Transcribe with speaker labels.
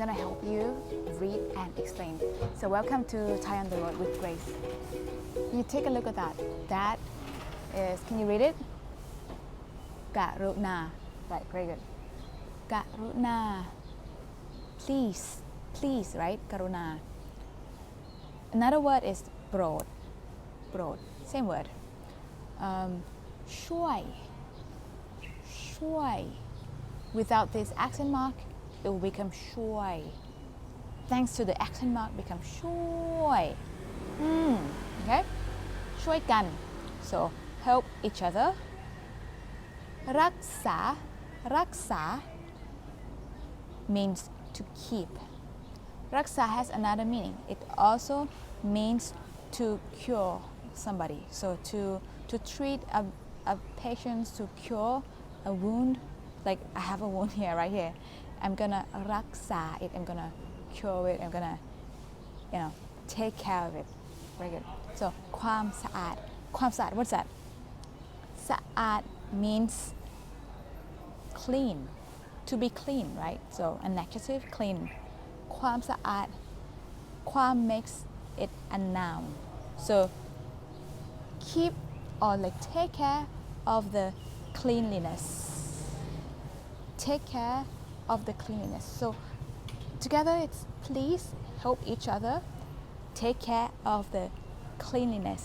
Speaker 1: gonna help you read and explain. So welcome to Thai on the Road with Grace. You take a look at that. That is, can you read it? Karuna. Right, very good. Karuna. Please, please, right? Karuna. Another word is โปรด โปรด same word. ช่วย ช่วย without this accent mark it will become ช่วย thanks to the accent mark become ช่วย okay ช่วยกัน so help each other รักษา รักษา means to keep. Raksa has another meaning. It also means to cure somebody. So to treat a patient, to cure a wound. Like I have a wound here, right here. I'm gonna raksa it. I'm gonna cure it. I'm gonna, take care of it. Very good. So ความสะอาด ความสะอาด what's that? สะอาด means clean. To be clean, right? So an adjective, clean. ความสะอาด ความ makes it a noun. So keep or like take care of the cleanliness. Take care of the cleanliness. So together it's please help each other take care of the cleanliness.